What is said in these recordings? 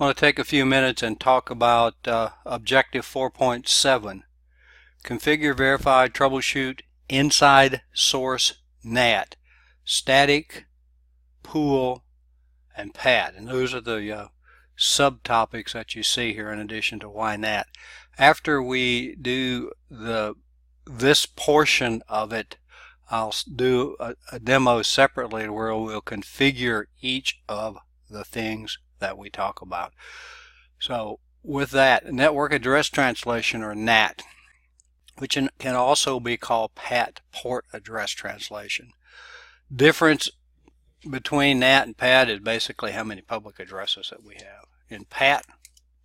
I want to take a few minutes and talk about Objective 4.7. Configure, verify, troubleshoot inside source NAT, static, pool, and pad. And those are the subtopics that you see here in addition to why NAT. After we do this portion of it, I'll do a demo separately where we'll configure each of the things that we talk about. So with that, network address translation, or NAT, which can also be called PAT, port address translation. Difference between NAT and PAT is basically how many public addresses that we have. In PAT,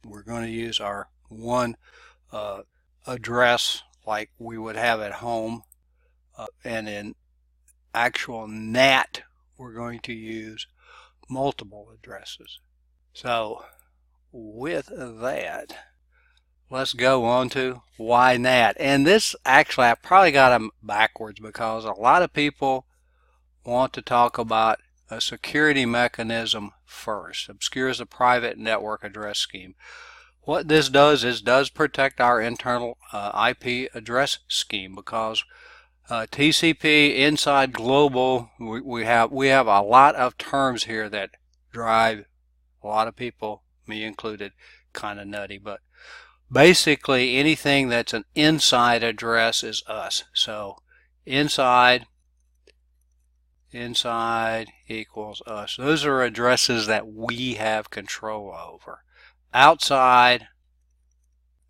we're going to use our one address like we would have at home, and in actual NAT, we're going to use multiple addresses. So with that, let's go on to why NAT. And this, actually, I probably got them backwards because a lot of people want to talk about a security mechanism first. Obscures the private network address scheme. What this does is protect our internal IP address scheme, because TCP, inside, global, we have a lot of terms here that drive a lot of people, me included, kind of nutty. But basically anything that's an inside address is us. So inside equals us. Those are addresses that we have control over. Outside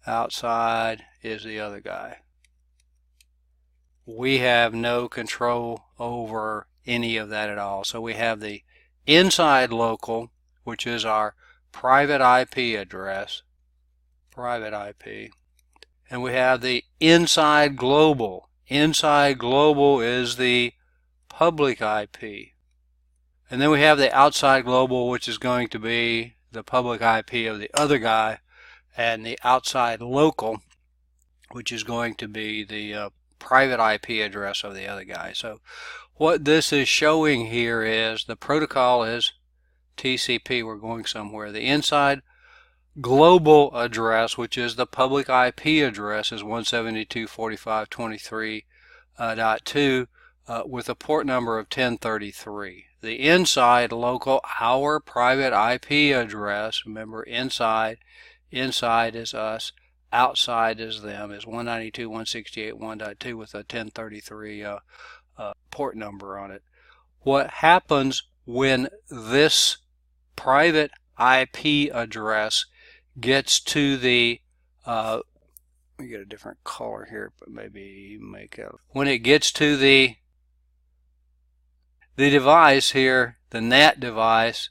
is the other guy. We have no control over any of that at all. So we have the inside local, which is our private IP address, private IP, and we have the inside global. Inside global is the public IP, and then we have the outside global, which is going to be the public IP of the other guy, and the outside local, which is going to be the private IP address of the other guy. So what this is showing here is the protocol is TCP. We're going somewhere. The inside global address, which is the public IP address, is 172.45.23.2 with a port number of 1033. The inside local, our private IP address, remember inside is us, outside is them, is 192.168.1.2 with a 1033 port number on it. What happens when this private IP address gets to the let me get a different color here, but maybe make it, when it gets to the device here, the NAT device,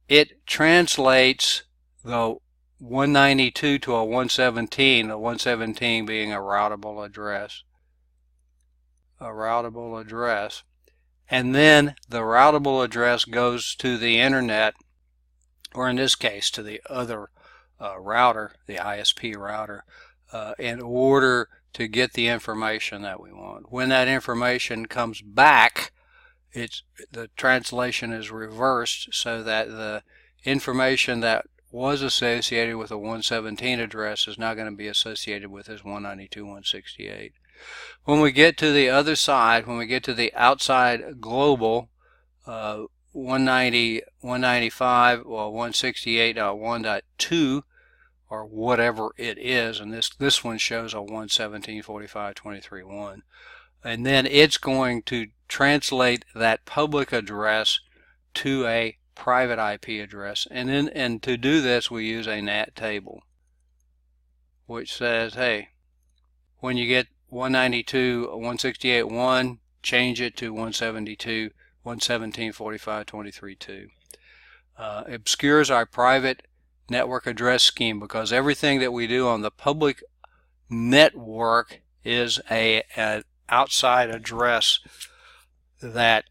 it translates the 192 to a 117, the 117 being a routable address. And then the routable address goes to the internet, or in this case to the other router, the ISP router, in order to get the information that we want. When that information comes back, the translation is reversed, so that the information that was associated with a 117 address is now going to be associated with this 192.168. When we get to the other side, when we get to the outside global, 195 or 168.1.2, or whatever it is, and this one shows a 117.45.23.1, and then it's going to translate that public address to a private IP address, and to do this we use a NAT table, which says, hey, when you get 192.168.1, change it to 117.45.23.2. Obscures our private network address scheme, because everything that we do on the public network is an outside address that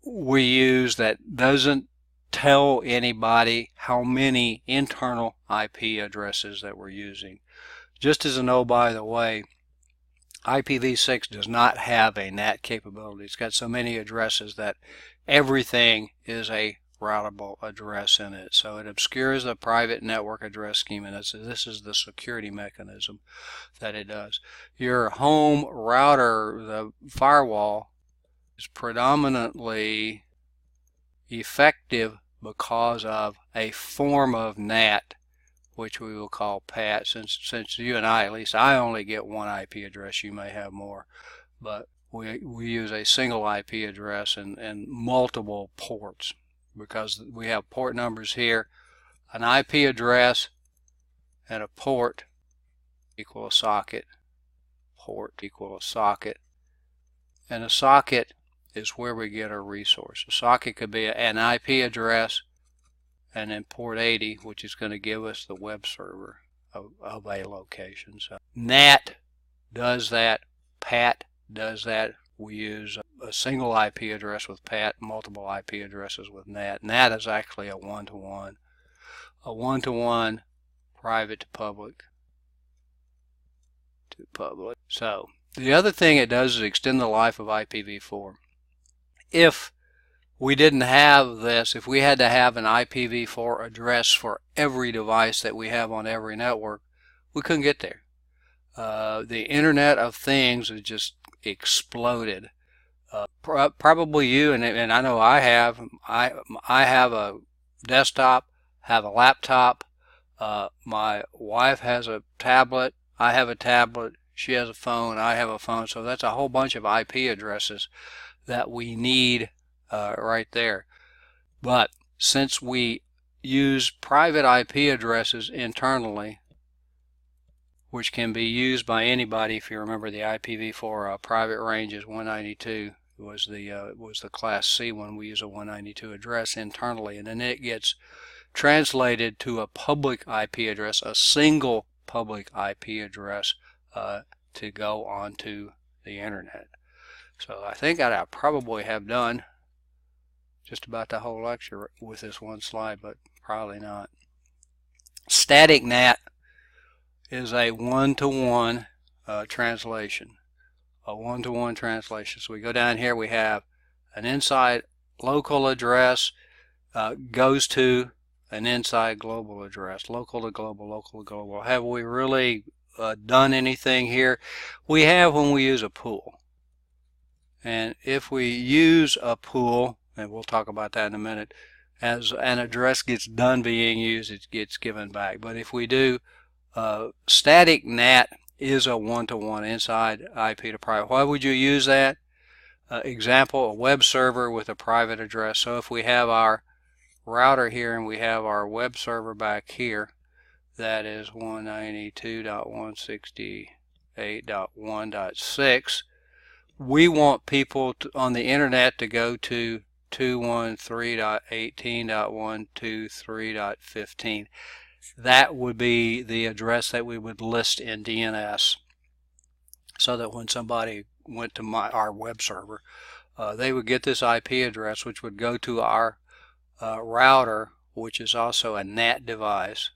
we use that doesn't tell anybody how many internal IP addresses that we're using. Just as a note, by the way, IPv6 does not have a NAT capability. It's got so many addresses that everything is a routable address in it. So it obscures the private network address scheme, and this is the security mechanism that it does. Your home router, the firewall, is predominantly effective because of a form of NAT, which we will call PAT. Since you and I, at least I only get one IP address, you may have more, but we use a single IP address and multiple ports, because we have port numbers here. An IP address and a port equal a socket, port equal a socket, and a socket is where we get our resource. A socket could be an IP address and then port 80, which is going to give us the web server of a location. So NAT does that, PAT does that. We use a single IP address with PAT, multiple IP addresses with NAT. NAT is actually a one-to-one private to public So the other thing it does is extend the life of IPv4. If we didn't have this, if we had to have an IPv4 address for every device that we have on every network, we couldn't get there. The Internet of Things has just exploded. Probably you, and I know I have. I have a desktop, have a laptop. My wife has a tablet. I have a tablet. She has a phone. I have a phone. So that's a whole bunch of IP addresses that we need right there. But since we use private IP addresses internally, which can be used by anybody, if you remember the IPv4 private range is 192, was the class C one. We use a 192 address internally, and then it gets translated to a public IP address, a single public IP address to go onto the internet. So I think I probably have done just about the whole lecture with this one slide, but probably not. Static NAT is a one-to-one translation. A one-to-one translation. So we go down here, we have an inside local address goes to an inside global address. Local to global, local to global. Have we really done anything here? We have when we use a pool. And if we use a pool, and we'll talk about that in a minute, as an address gets done being used, it gets given back. But if we do, static NAT is a one-to-one inside IP to private. Why would you use that? Example, a web server with a private address. So if we have our router here and we have our web server back here, that is 192.168.1.6. We want people on the internet to go to 213.18.123.15. That would be the address that we would list in DNS, so that when somebody went to our web server, they would get this IP address, which would go to our router, which is also a NAT device.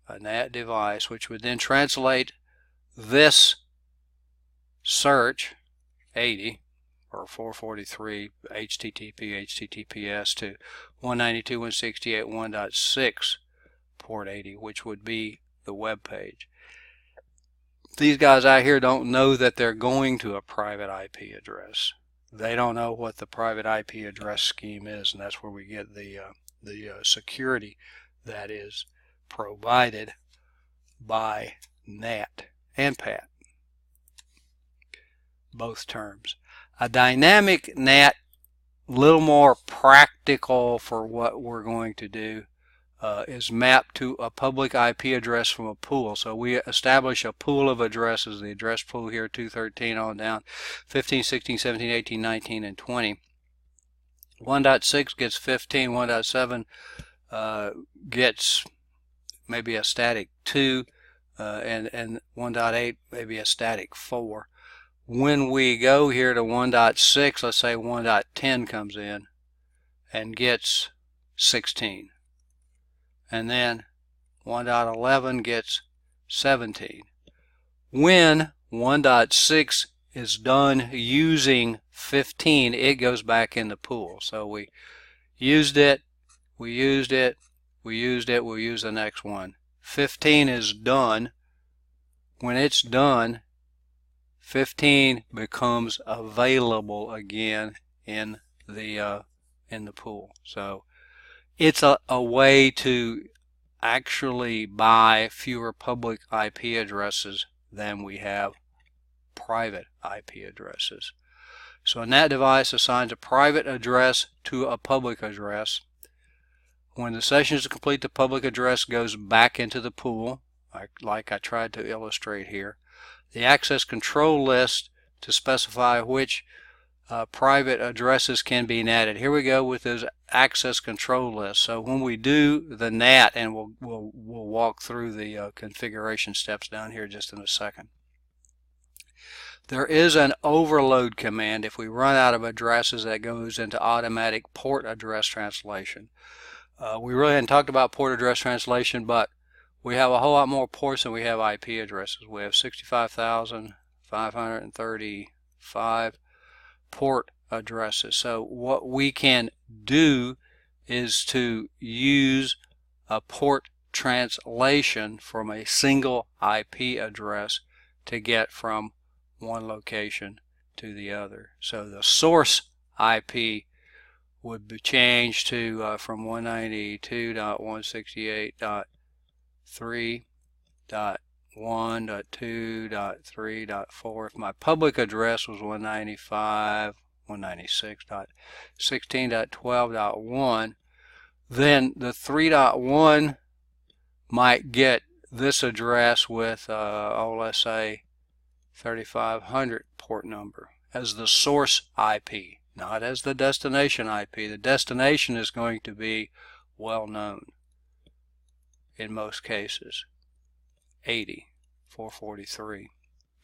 A NAT device, which would then translate this search 80 or 443 HTTPS to 192.168.1.6 port 80, which would be the web page. These guys out here don't know that they're going to a private IP address. They don't know what the private IP address scheme is, and that's where we get the security that is provided by NAT and PAT, both terms. A dynamic NAT, a little more practical for what we're going to do, is mapped to a public IP address from a pool. So we establish a pool of addresses, the address pool here, 213 on down, 15, 16, 17, 18, 19, and 20. 1.6 gets 15, 1.7 gets maybe a static 2, and 1.8 maybe a static 4. When we go here to 1.6, let's say 1.10 comes in and gets 16. And then 1.11 gets 17. When 1.6 is done using 15, it goes back in the pool. So we Used it, we used it, we used it, we'll use the next one. 15 is done. When it's done, 15 becomes available again in the pool. So it's a way to actually buy fewer public IP addresses than we have private IP addresses. So a NAT device assigns a private address to a public address. When the session is complete, the public address goes back into the pool, like I tried to illustrate here. The access control list to specify which private addresses can be NATed. Here we go with those access control lists. So when we do the NAT, and we'll walk through the configuration steps down here just in a second. There is an overload command if we run out of addresses that goes into automatic port address translation. We really hadn't talked about port address translation, but we have a whole lot more ports than we have IP addresses. We have 65,535 port addresses. So what we can do is to use a port translation from a single IP address to get from one location to the other. So the source IP would be changed to from 192.168.3.1.2.3.4. If my public address was 195.196.16.12.1, then the 3.1 might get this address with let's say 3500 port number as the source IP, not as the destination IP. The destination is going to be well known in most cases. 80, 443,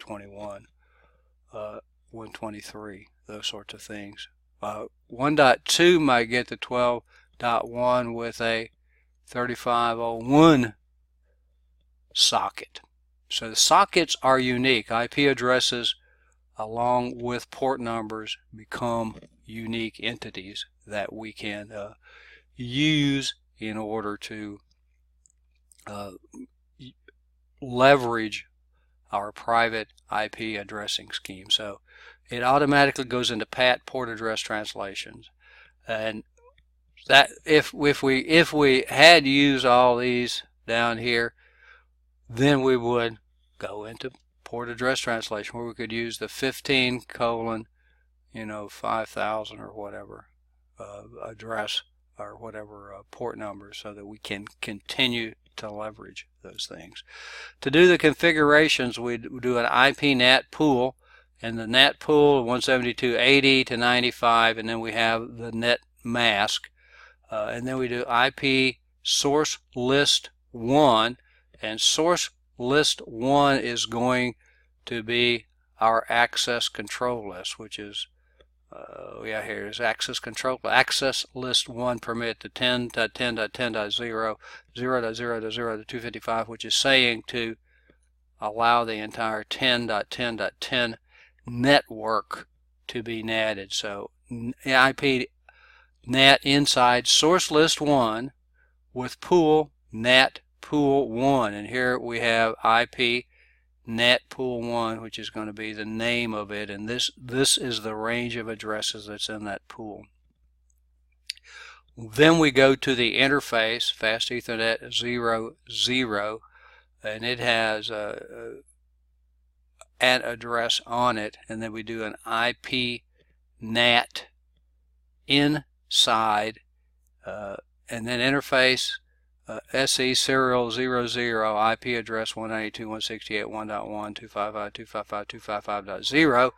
21, 123, those sorts of things. 1.2 might get the 12.1 with a 3501 socket. So the sockets are unique. IP addresses along with port numbers become unique entities that we can use in order to leverage our private IP addressing scheme. So it automatically goes into PAT, port address translations, and that if we had used all these down here, then we would go into port address translation where we could use the 15 colon 5000 or whatever address or whatever port number, so that we can continue to leverage those things. To do the configurations, we do an IP NAT pool, and the NAT pool 172.80 to 95, and then we have the net mask, and then we do IP source list 1, and source list 1 is going to be our access control list, which is here is access control. Access list 1 permit to 10.10.10.0, 0.0.0 to 255, which is saying to allow the entire 10.10.10 network to be NATed. So IP NAT inside source list 1 with pool NAT pool 1, and here we have IP NAT pool 1, which is going to be the name of it, and this is the range of addresses that's in that pool. Then we go to the interface, Fast Ethernet 00, and it has an address on it, and then we do an IP NAT inside, and then interface SE serial 00, IP address 192.168.1.1, 255.255.255.0,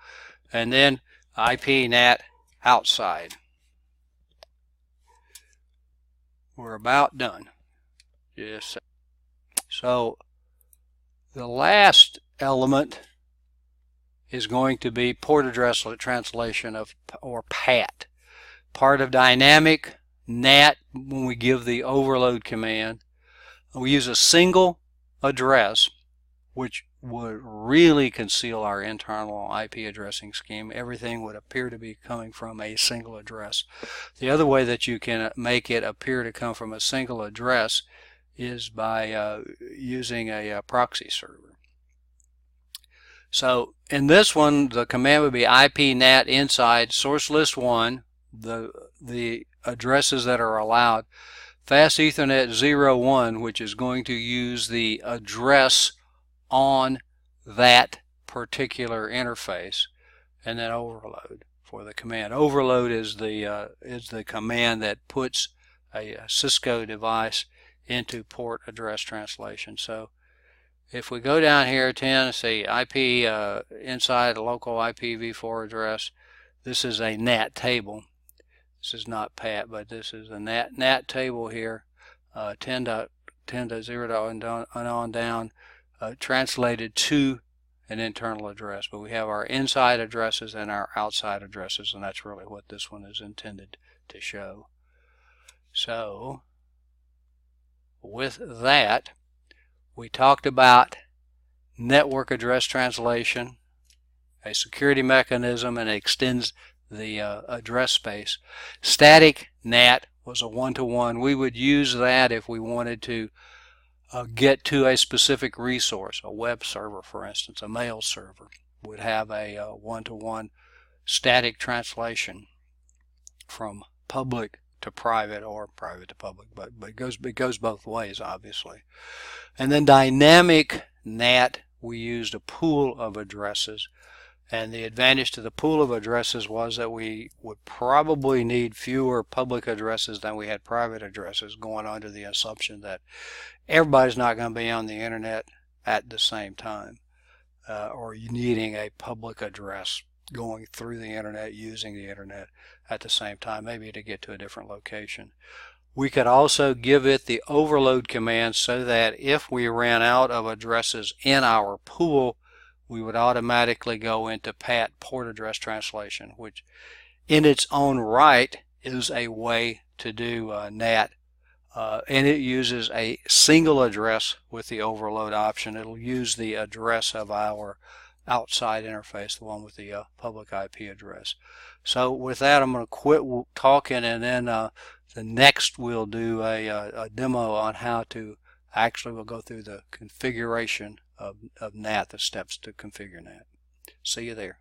and then IP NAT outside. We're about done. Yes. So the last element is going to be port address translation or PAT. Part of dynamic NAT, when we give the overload command, we use a single address which would really conceal our internal IP addressing scheme. Everything would appear to be coming from a single address. The other way that you can make it appear to come from a single address is by using a proxy server. So in this one, the command would be IP NAT inside source list 1, the addresses that are allowed, Fast Ethernet 01, which is going to use the address on that particular interface, and then overload for the command. Overload is the command that puts a Cisco device into port address translation. So if we go down here, 10, see IP inside a local IPv4 address, this is a NAT table. This is not PAT, but this is a NAT table here, 10.10.0 and on down, translated to an internal address. But we have our inside addresses and our outside addresses, and that's really what this one is intended to show. So with that, we talked about network address translation, a security mechanism, and it extends the address space. Static NAT was a one-to-one. We would use that if we wanted to get to a specific resource. A web server, for instance, a mail server would have a one-to-one static translation from public to private or private to public, but it goes both ways, obviously. And then dynamic NAT, we used a pool of addresses, and the advantage to the pool of addresses was that we would probably need fewer public addresses than we had private addresses, going under the assumption that everybody's not going to be on the internet at the same time, or needing a public address going through the internet, using the internet at the same time, maybe to get to a different location. We could also give it the overload command so that if we ran out of addresses in our pool, we would automatically go into PAT, port address translation, which in its own right is a way to do NAT, and it uses a single address with the overload option. It'll use the address of our outside interface, the one with the public IP address. So with that, I'm going to quit talking, and then the next we'll do a demo on how to we'll go through the configuration of NAT, the steps to configure NAT. See you there.